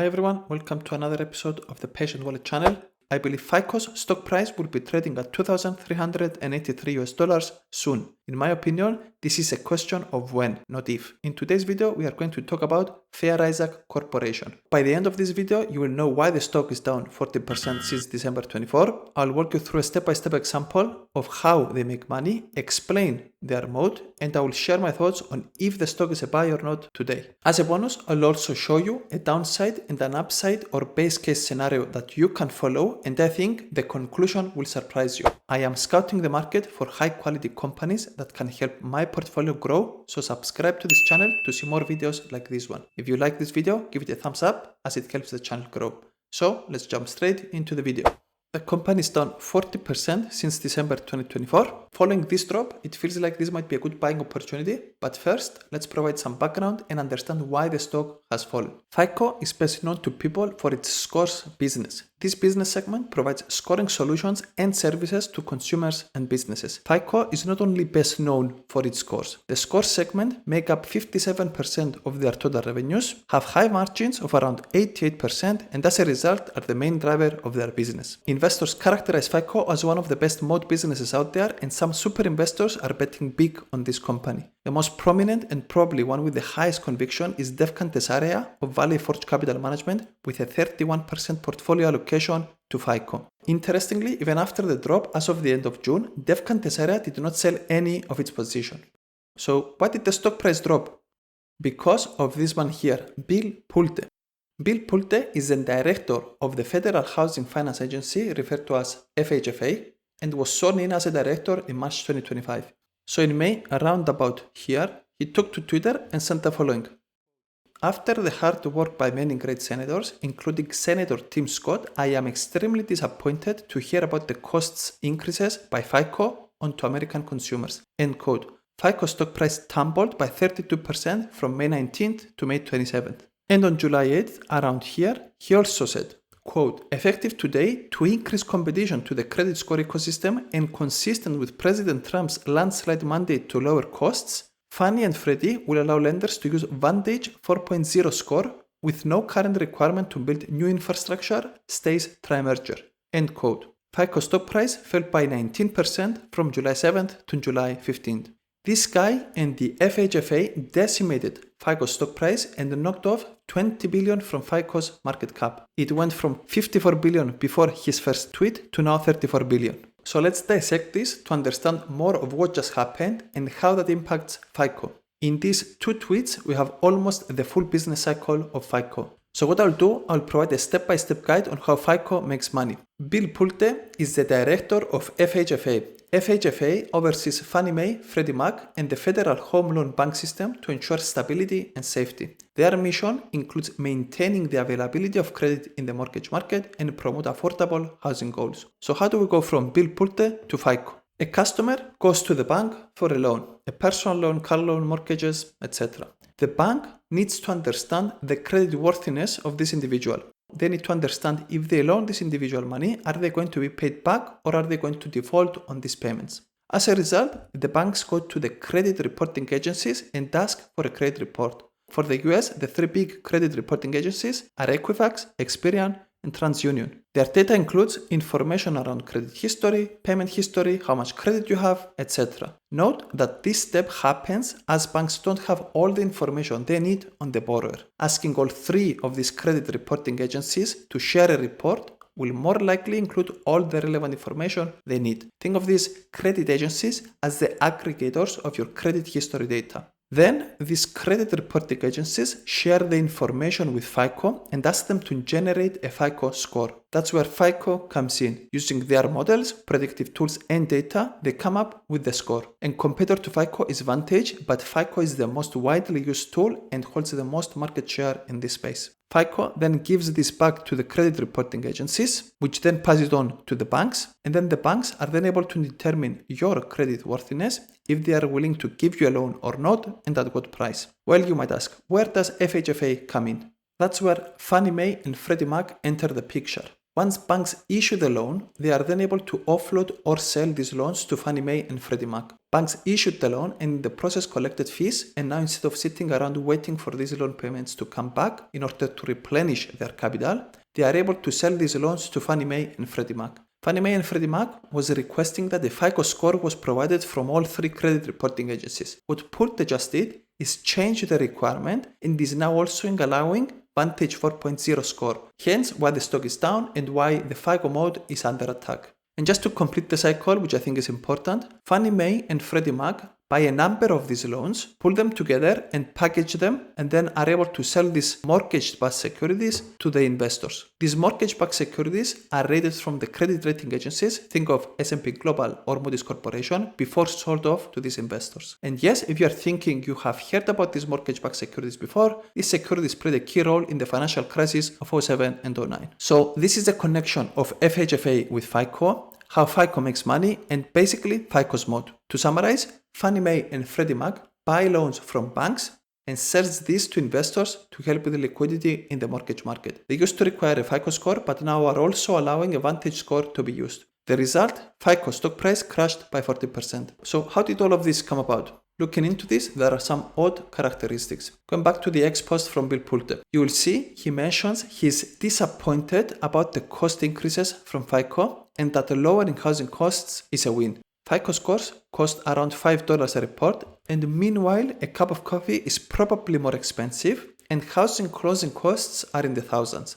Hi everyone, welcome to another episode of the Patient Wallet channel. I believe FICO's stock price will be trading at $2,383 soon. In my opinion, this is a question of when, not if. In today's video, we are going to talk about Fair Isaac Corporation. By the end of this video, you will know why the stock is down 40% since December 24. I'll walk you through a step-by-step example of how they make money, explain their Moat, and I will share my thoughts on if the stock is a buy or not today. As a bonus, I'll also show you a downside and an upside or base case scenario that you can follow, and I think the conclusion will surprise you. I am scouting the market for high quality companies that can help my portfolio grow, so subscribe to this channel to see more videos like this one. If you like this video, give it a thumbs up as it helps the channel grow. So let's jump straight into the video. The company is down 40% since December 2024. Following this drop, it feels like this might be a good buying opportunity, but first, let's provide some background and understand why the stock has fallen. FICO is best known to people for its scores business. This business segment provides scoring solutions and services to consumers and businesses. FICO is not only best known for its scores. The scores segment make up 57% of their total revenues, have high margins of around 88%, and as a result are the main driver of their business. Investors characterize FICO as one of the best Moat businesses out there, and some super investors are betting big on this company. The most prominent and probably one with the highest conviction is Defcan Tesaria of Valley Forge Capital Management with a 31% portfolio allocation to FICO. Interestingly, even after the drop as of the end of June, Defcan Tesaria did not sell any of its position. So why did the stock price drop? Because of this one here, Bill Pulte. Bill Pulte is the director of the Federal Housing Finance Agency, referred to as FHFA, and was sworn in as a director in March 2025. So in May, around about here, he took to Twitter and sent the following. After the hard work by many great senators, including Senator Tim Scott, I am extremely disappointed to hear about the costs increases by FICO onto American consumers. End quote. FICO stock price tumbled by 32% from May 19th to May 27th. And on July 8th, around here, he also said, quote, effective today to increase competition to the credit score ecosystem and consistent with President Trump's landslide mandate to lower costs, Fannie and Freddie will allow lenders to use Vantage 4.0 score with no current requirement to build new infrastructure, stays tri-merger. End quote. FICO stock price fell by 19% from July 7th to July 15th. This guy and the FHFA decimated FICO's stock price and knocked off 20 billion from FICO's market cap. It went from 54 billion before his first tweet to now 34 billion. So let's dissect this to understand more of what just happened and how that impacts FICO. In these two tweets, we have almost the full business cycle of FICO. So what I'll do, I'll provide a step-by-step guide on how FICO makes money. Bill Pulte is the director of FHFA. FHFA oversees Fannie Mae, Freddie Mac, and the Federal Home Loan Bank System to ensure stability and safety. Their mission includes maintaining the availability of credit in the mortgage market and promote affordable housing goals. So how do we go from Bill Pulte to FICO? A customer goes to the bank for a loan, a personal loan, car loan, mortgages, etc. The bank needs to understand the creditworthiness of this individual. They need to understand if they loan this individual money, are they going to be paid back or are they going to default on these payments? As a result, the banks go to the credit reporting agencies and ask for a credit report. For the US, the three big credit reporting agencies are Equifax, Experian, and TransUnion. Their data includes information around credit history, payment history, how much credit you have, etc. Note that this step happens as banks don't have all the information they need on the borrower. Asking all three of these credit reporting agencies to share a report will more likely include all the relevant information they need. Think of these credit agencies as the aggregators of your credit history data. Then, these credit reporting agencies share the information with FICO and ask them to generate a FICO score. That's where FICO comes in. Using their models, predictive tools, and data, they come up with the score. And competitor to FICO is Vantage, but FICO is the most widely used tool and holds the most market share in this space. FICO then gives this back to the credit reporting agencies, which then pass it on to the banks, and then the banks are then able to determine your credit worthiness, if they are willing to give you a loan or not, and at what price. Well, you might ask, where does FHFA come in? That's where Fannie Mae and Freddie Mac enter the picture. Once banks issue the loan, they are then able to offload or sell these loans to Fannie Mae and Freddie Mac. Banks issued the loan and in the process collected fees, and now instead of sitting around waiting for these loan payments to come back in order to replenish their capital, they are able to sell these loans to Fannie Mae and Freddie Mac. Fannie Mae and Freddie Mac was requesting that the FICO score was provided from all three credit reporting agencies. What Moat just did is change the requirement and is now also allowing Vantage 4.0 score, hence why the stock is down and why the FICO mode is under attack. And just to complete the cycle, which I think is important, Fannie Mae and Freddie Mac buy a number of these loans, pull them together and package them, and then are able to sell these mortgage-backed securities to the investors. These mortgage-backed securities are rated from the credit rating agencies, think of S&P Global or Moody's Corporation, before sold off to these investors. And yes, if you are thinking you have heard about these mortgage-backed securities before, these securities played a key role in the financial crisis of 2007 and 2009. So this is the connection of FHFA with FICO, how FICO makes money, and basically FICO's mode. To summarize, Fannie Mae and Freddie Mac buy loans from banks and sells these to investors to help with the liquidity in the mortgage market. They used to require a FICO score, but now are also allowing a Vantage score to be used. The result, FICO stock price crashed by 40%. So how did all of this come about? Looking into this, there are some odd characteristics. Going back to the ex-post from Bill Pulte, you will see he mentions he's disappointed about the cost increases from FICO and that lowering housing costs is a win. FICO scores cost around $5 a report, and meanwhile a cup of coffee is probably more expensive and housing closing costs are in the thousands.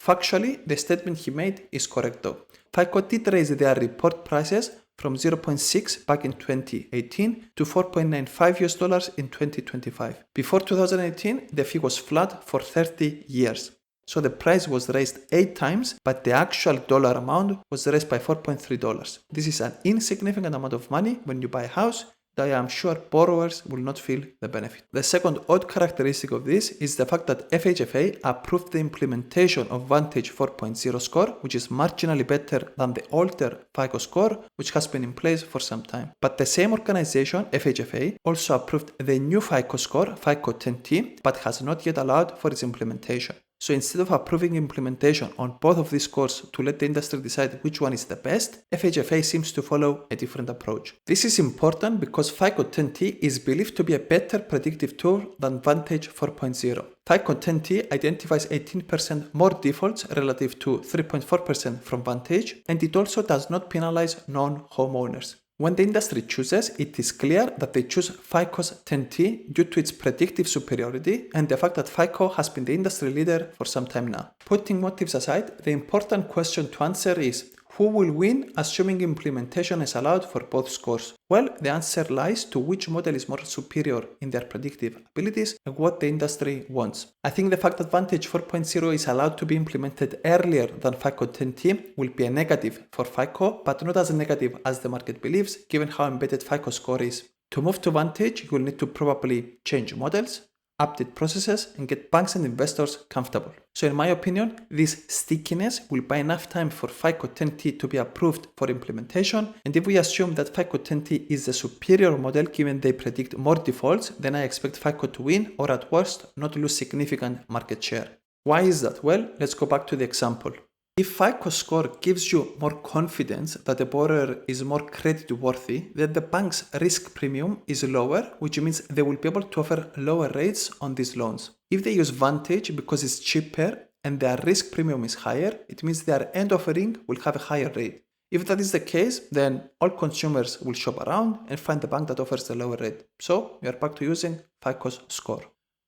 Factually, the statement he made is correct though. FICO did raise their report prices from 0.6 back in 2018 to $4.95 in 2025. Before 2018, the fee was flat for 30 years. So the price was raised 8 times, but the actual dollar amount was raised by $4.3. This is an insignificant amount of money when you buy a house, though I am sure borrowers will not feel the benefit. The second odd characteristic of this is the fact that FHFA approved the implementation of Vantage 4.0 score, which is marginally better than the older FICO score, which has been in place for some time. But the same organization, FHFA, also approved the new FICO score, FICO 10T, but has not yet allowed for its implementation. So instead of approving implementation on both of these scores to let the industry decide which one is the best, FHFA seems to follow a different approach. This is important because FICO 10T is believed to be a better predictive tool than Vantage 4.0. FICO 10T identifies 18% more defaults relative to 3.4% from Vantage, and it also does not penalize non-homeowners. When the industry chooses, it is clear that they choose FICO's 10T due to its predictive superiority and the fact that FICO has been the industry leader for some time now. Putting motives aside, the important question to answer is, who will win assuming implementation is allowed for both scores? Well, the answer lies to which model is more superior in their predictive abilities and what the industry wants. I think the fact that Vantage 4.0 is allowed to be implemented earlier than FICO 10T will be a negative for FICO, but not as negative as the market believes, given how embedded FICO score is. To move to Vantage, you will need to probably change models, update processes, and get banks and investors comfortable. So in my opinion, this stickiness will buy enough time for FICO 10T to be approved for implementation, and if we assume that FICO 10T is the superior model given they predict more defaults, then I expect FICO to win or at worst not lose significant market share. Why is that? Well, let's go back to the example. If FICO score gives you more confidence that the borrower is more credit-worthy, then the bank's risk premium is lower, which means they will be able to offer lower rates on these loans. If they use Vantage because it's cheaper and their risk premium is higher, it means their end offering will have a higher rate. If that is the case, then all consumers will shop around and find the bank that offers the lower rate. So we are back to using FICO's score.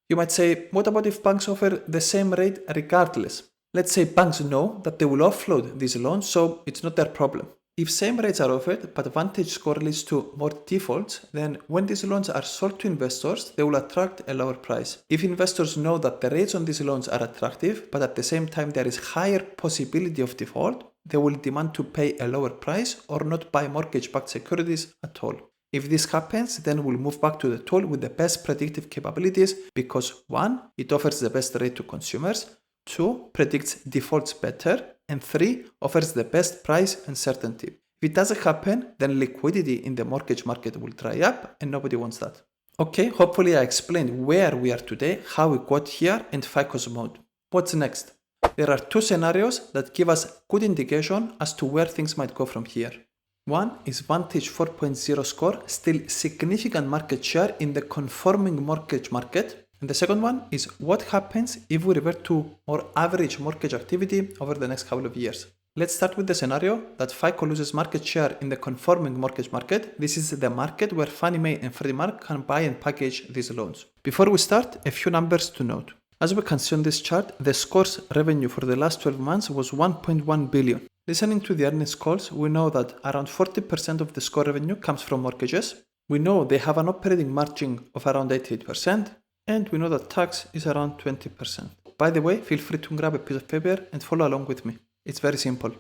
You might say, what about if banks offer the same rate regardless? Let's say banks know that they will offload these loans, so it's not their problem. If same rates are offered, but Vantage score leads to more defaults, then when these loans are sold to investors, they will attract a lower price. If investors know that the rates on these loans are attractive, but at the same time there is higher possibility of default, they will demand to pay a lower price or not buy mortgage-backed securities at all. If this happens, then we'll move back to the tool with the best predictive capabilities because 1. It offers the best rate to consumers, 2. Predicts defaults better, and 3. Offers the best price and certainty. If it doesn't happen, then liquidity in the mortgage market will dry up and nobody wants that. Okay, hopefully I explained where we are today, how we got here, and FICO's mode. What's next? There are 2 scenarios that give us good indication as to where things might go from here. One is Vantage 4.0 score, still significant market share in the conforming mortgage market. And the second one is what happens if we revert to our average mortgage activity over the next couple of years. Let's start with the scenario that FICO loses market share in the conforming mortgage market. This is the market where Fannie Mae and Freddie Mac can buy and package these loans. Before we start, a few numbers to note. As we can see on this chart, the score's revenue for the last 12 months was 1.1 billion. Listening to the earnings calls, we know that around 40% of the score revenue comes from mortgages. We know they have an operating margin of around 88%, and we know that tax is around 20%. By the way, feel free to grab a piece of paper and follow along with me. It's very simple.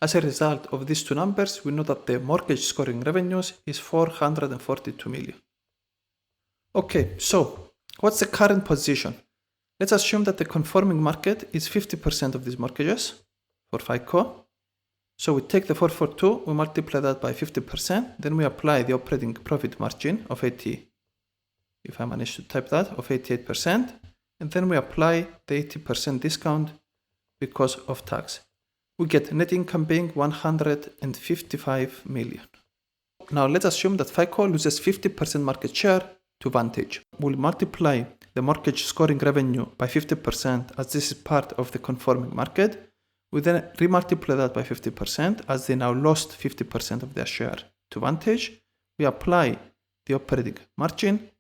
As a result of these two numbers, we know that the mortgage scoring revenues is 442 million. Okay, so what's the current position? Let's assume that the conforming market is 50% of these mortgages for FICO. So we take the 442, we multiply that by 50%, then we apply the operating profit margin of 80, if I manage to type that, of 88%, and then we apply the 80% discount because of tax. We get net income being 155 million. Now let's assume that FICO loses 50% market share to Vantage. We'll multiply the mortgage scoring revenue by 50% as this is part of the conforming market. We then remultiply that by 50% as they now lost 50% of their share to Vantage. We apply the operating margin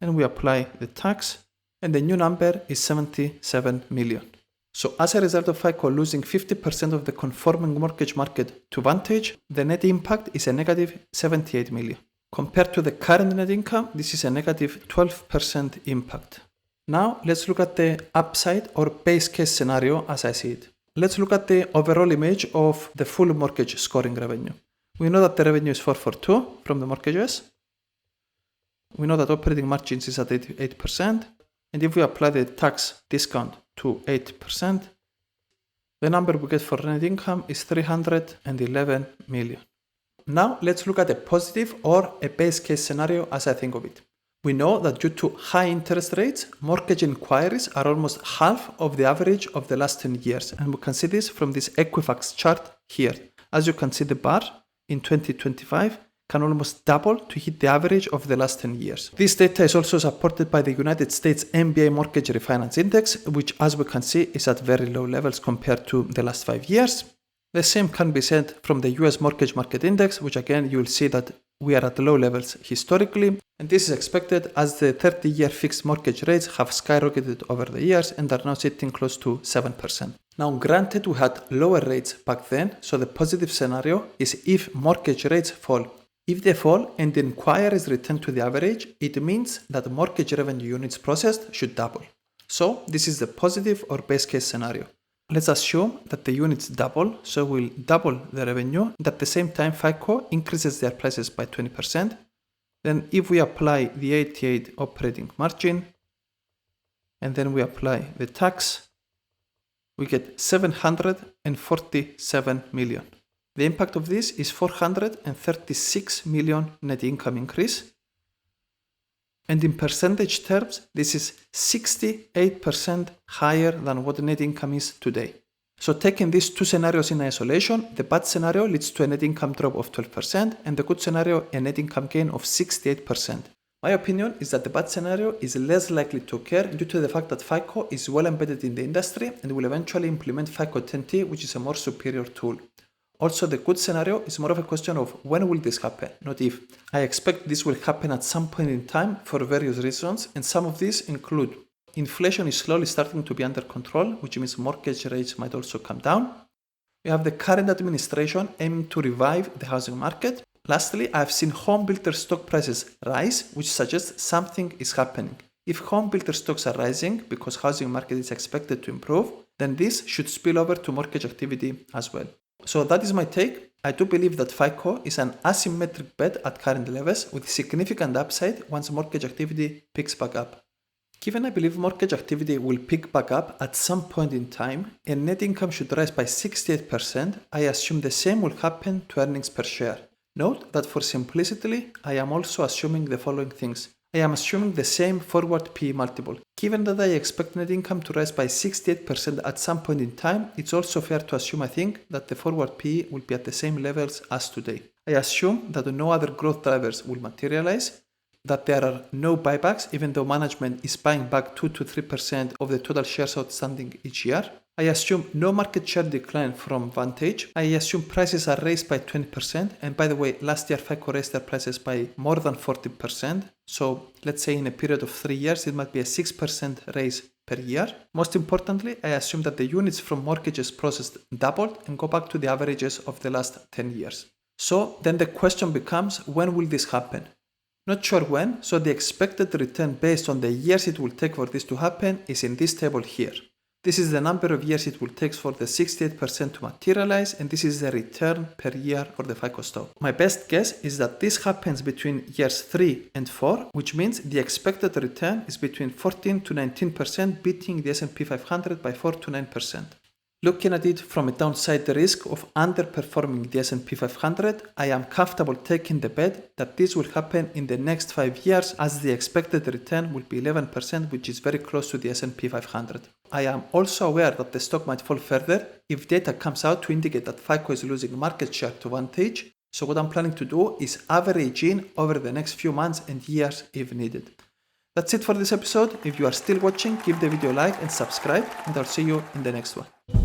and we apply the tax, and the new number is 77 million. So as a result of FICO losing 50% of the conforming mortgage market to Vantage, the net impact is a negative 78 million. Compared to the current net income, this is a negative 12% impact. Now let's look at the upside or base case scenario as I see it. Let's look at the overall image of the full mortgage scoring revenue. We know that the revenue is 442 from the mortgages. We know that operating margins is at 8%. And if we apply the tax discount to 8%, the number we get for net income is 311 million. Now let's look at a positive or a base case scenario as I think of it. We know that due to high interest rates, mortgage inquiries are almost half of the average of the last 10 years. And we can see this from this Equifax chart here. As you can see, the bar in 2025 can almost double to hit the average of the last 10 years. This data is also supported by the United States MBA Mortgage Refinance Index, which as we can see is at very low levels compared to the last 5 years. The same can be said from the US Mortgage Market Index, which again you will see that we are at low levels historically, and this is expected as the 30-year fixed mortgage rates have skyrocketed over the years and are now sitting close to 7%. Now granted we had lower rates back then, so the positive scenario is if mortgage rates fall. If they fall and the inquiries return to the average, it means that mortgage revenue units processed should double. So this is the positive or base case scenario. Let's assume that the units double, so we'll double the revenue, and at the same time FICO increases their prices by 20%. Then if we apply the 88 operating margin, and then we apply the tax, we get 747 million. The impact of this is 436 million net income increase. And in percentage terms, this is 68% higher than what net income is today. So taking these two scenarios in isolation, the bad scenario leads to a net income drop of 12% and the good scenario a net income gain of 68%. My opinion is that the bad scenario is less likely to occur due to the fact that FICO is well embedded in the industry and will eventually implement FICO 10T, which is a more superior tool. Also, the good scenario is more of a question of when will this happen, not if. I expect this will happen at some point in time for various reasons, and some of these include inflation is slowly starting to be under control, which means mortgage rates might also come down. We have the current administration aiming to revive the housing market. Lastly, I've seen home builder stock prices rise, which suggests something is happening. If home builder stocks are rising because housing market is expected to improve, then this should spill over to mortgage activity as well. So that is my take. I do believe that FICO is an asymmetric bet at current levels with significant upside once mortgage activity picks back up. Given I believe mortgage activity will pick back up at some point in time and net income should rise by 68%, I assume the same will happen to earnings per share. Note that for simplicity, I am also assuming the following things. I am assuming the same forward PE multiple. Given that I expect net income to rise by 68% at some point in time, it's also fair to assume I think that the forward PE will be at the same levels as today. I assume that no other growth drivers will materialize, that there are no buybacks even though management is buying back 2 to 3% of the total shares outstanding each year. I assume no market share decline from Vantage. I assume prices are raised by 20%, and by the way, last year FICO raised their prices by more than 40%. So let's say in a period of 3 years, it might be a 6% raise per year. Most importantly, I assume that the units from mortgages processed doubled and go back to the averages of the last 10 years. So then the question becomes, when will this happen? Not sure when, so the expected return based on the years it will take for this to happen is in this table here. This is the number of years it will take for the 68% to materialize, and this is the return per year for the FICO stock. My best guess is that this happens between years 3 and 4, which means the expected return is between 14 to 19%, beating the S&P 500 by 4 to 9%. Looking at it from a downside risk of underperforming the S&P 500, I am comfortable taking the bet that this will happen in the next 5 years, as the expected return will be 11%, which is very close to the S&P 500. I am also aware that the stock might fall further if data comes out to indicate that FICO is losing market share to Vantage. So what I'm planning to do is average in over the next few months and years if needed. That's it for this episode. If you are still watching, give the video a like and subscribe, and I'll see you in the next one.